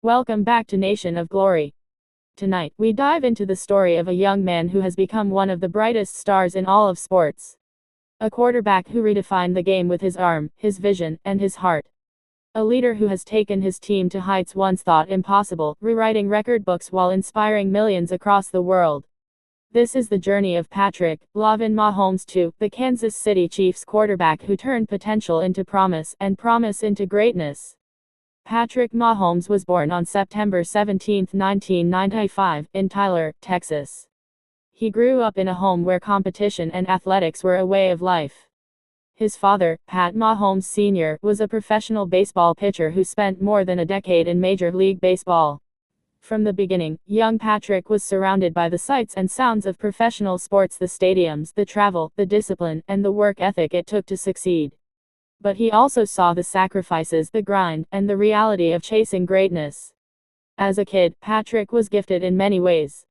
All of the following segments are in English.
Welcome back to Nation of Glory. Tonight, we dive into the story of a young man who has become one of the brightest stars in all of sports. A quarterback who redefined the game with his arm, his vision, and his heart. A leader who has taken his team to heights once thought impossible, rewriting record books while inspiring millions across the world. This is the journey of Patrick Lavon Mahomes II, the Kansas City Chiefs quarterback who turned potential into promise and promise into greatness. Patrick Mahomes was born on September 17, 1995, in Tyler, Texas. He grew up in a home where competition and athletics were a way of life. His father, Pat Mahomes Sr., was a professional baseball pitcher who spent more than a decade in Major League Baseball. From the beginning, young Patrick was surrounded by the sights and sounds of professional sports, the stadiums, the travel, the discipline, and the work ethic it took to succeed. But he also saw the sacrifices, the grind, and the reality of chasing greatness. As a kid, Patrick was gifted in many ways.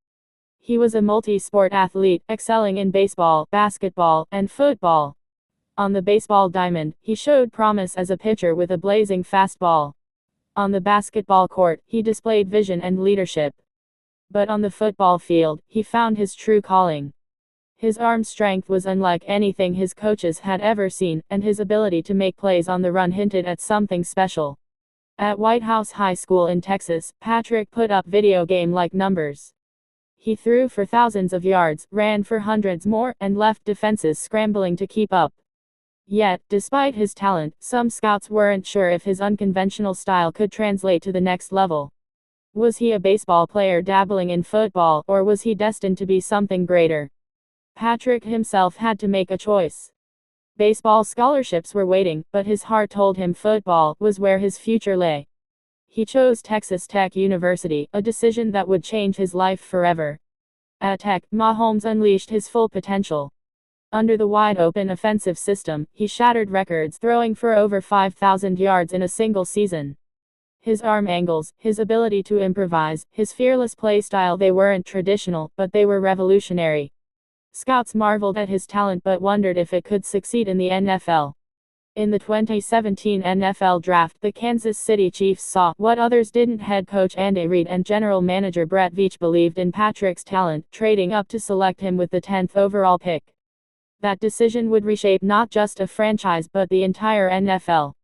He was a multi-sport athlete, excelling in baseball, basketball, and football. On the baseball diamond, he showed promise as a pitcher with a blazing fastball. On the basketball court, he displayed vision and leadership. But on the football field, he found his true calling. His arm strength was unlike anything his coaches had ever seen, and his ability to make plays on the run hinted at something special. At White House High School in Texas, Patrick put up video game-like numbers. He threw for thousands of yards, ran for hundreds more, and left defenses scrambling to keep up. Yet, despite his talent, some scouts weren't sure if his unconventional style could translate to the next level. Was he a baseball player dabbling in football, or was he destined to be something greater? Patrick himself had to make a choice. Baseball scholarships were waiting, but his heart told him football was where his future lay. He chose Texas Tech University, a decision that would change his life forever. At Tech, Mahomes unleashed his full potential. Under the wide-open offensive system, he shattered records, throwing for over 5,000 yards in a single season. His arm angles, his ability to improvise, his fearless play style, they weren't traditional, but they were revolutionary. Scouts marveled at his talent but wondered if it could succeed in the NFL. In the 2017 NFL Draft, the Kansas City Chiefs saw what others didn't. Head coach Andy Reid and general manager Brett Veach believed in Patrick's talent, trading up to select him with the 10th overall pick. That decision would reshape not just a franchise but the entire NFL.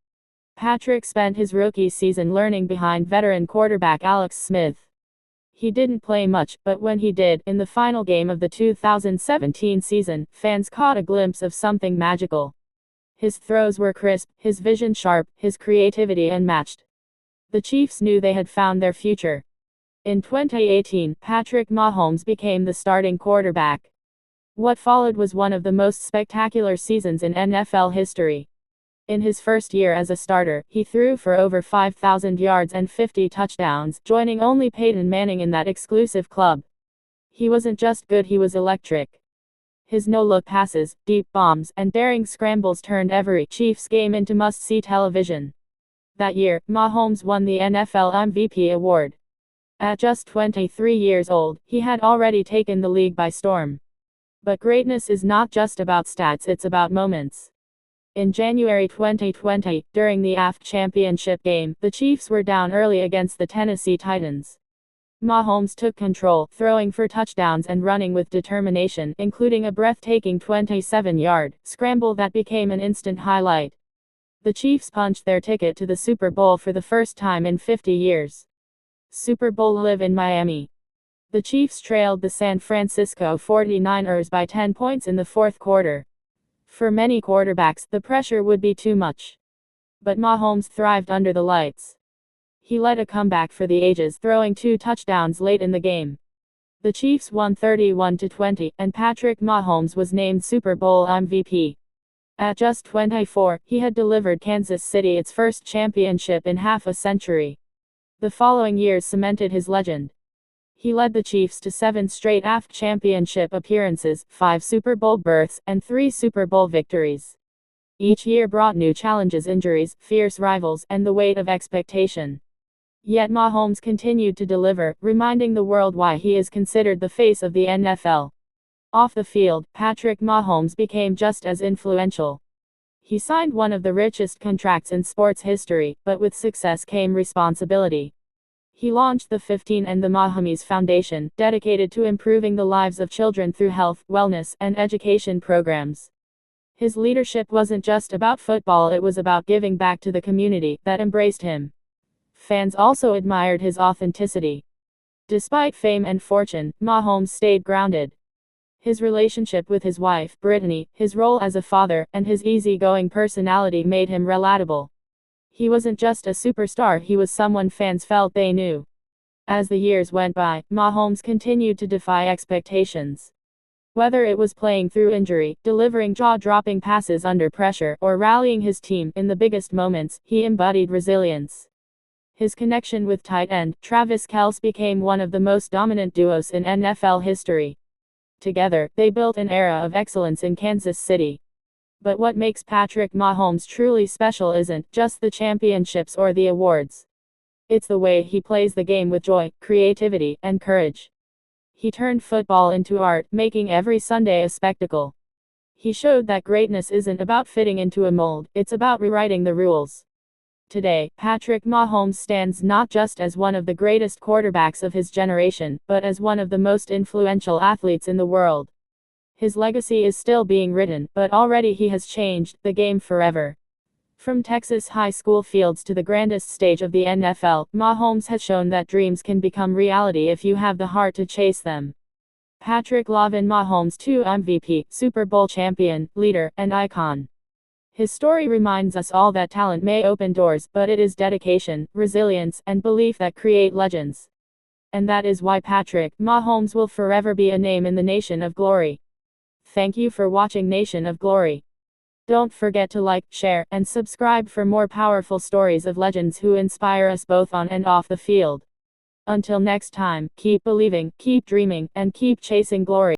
Patrick spent his rookie season learning behind veteran quarterback Alex Smith. He didn't play much, but when he did, in the final game of the 2017 season, fans caught a glimpse of something magical. His throws were crisp, his vision sharp, his creativity unmatched. The Chiefs knew they had found their future. In 2018, Patrick Mahomes became the starting quarterback. What followed was one of the most spectacular seasons in NFL history. In his first year as a starter, he threw for over 5,000 yards and 50 touchdowns, joining only Peyton Manning in that exclusive club. He wasn't just good, he was electric. His no-look passes, deep bombs, and daring scrambles turned every Chiefs game into must-see television. That year, Mahomes won the NFL MVP award. At just 23 years old, he had already taken the league by storm. But greatness is not just about stats, it's about moments. In January 2020, during the AFC Championship Game, the Chiefs were down early against the Tennessee Titans. Mahomes took control, throwing for touchdowns and running with determination, including a breathtaking 27-yard scramble that became an instant highlight. The Chiefs punched their ticket to the Super Bowl for the first time in 50 years. Super Bowl live in Miami. The Chiefs trailed the San Francisco 49ers by 10 points in the fourth quarter. For many quarterbacks, the pressure would be too much. But Mahomes thrived under the lights. He led a comeback for the ages, throwing 2 touchdowns late in the game. The Chiefs won 31-20, and Patrick Mahomes was named Super Bowl MVP. At just 24, he had delivered Kansas City its first championship in half a century. The following years cemented his legend. He led the Chiefs to 7 straight AFC Championship appearances, 5 Super Bowl berths, and 3 Super Bowl victories. Each year brought new challenges, injuries, fierce rivals, and the weight of expectation. Yet Mahomes continued to deliver, reminding the world why he is considered the face of the NFL. Off the field, Patrick Mahomes became just as influential. He signed one of the richest contracts in sports history, but with success came responsibility. He launched the 15 and the Mahomes Foundation, dedicated to improving the lives of children through health, wellness, and education programs. His leadership wasn't just about football, it was about giving back to the community that embraced him. Fans also admired his authenticity. Despite fame and fortune, Mahomes stayed grounded. His relationship with his wife, Brittany, his role as a father, and his easygoing personality made him relatable. He wasn't just a superstar, he was someone fans felt they knew. As the years went by, Mahomes continued to defy expectations. Whether it was playing through injury, delivering jaw-dropping passes under pressure, or rallying his team in the biggest moments, he embodied resilience. His connection with tight end, Travis Kelce, became one of the most dominant duos in NFL history. Together, they built an era of excellence in Kansas City. But what makes Patrick Mahomes truly special isn't just the championships or the awards. It's the way he plays the game with joy, creativity, and courage. He turned football into art, making every Sunday a spectacle. He showed that greatness isn't about fitting into a mold, it's about rewriting the rules. Today, Patrick Mahomes stands not just as one of the greatest quarterbacks of his generation, but as one of the most influential athletes in the world. His legacy is still being written, but already he has changed the game forever. From Texas high school fields to the grandest stage of the NFL, Mahomes has shown that dreams can become reality if you have the heart to chase them. Patrick Lavon Mahomes II, MVP, Super Bowl champion, leader, and icon. His story reminds us all that talent may open doors, but it is dedication, resilience, and belief that create legends. And that is why Patrick Mahomes will forever be a name in the Nation of Glory. Thank you for watching Nation of Glory. Don't forget to like, share, and subscribe for more powerful stories of legends who inspire us both on and off the field. Until next time, keep believing, keep dreaming, and keep chasing glory.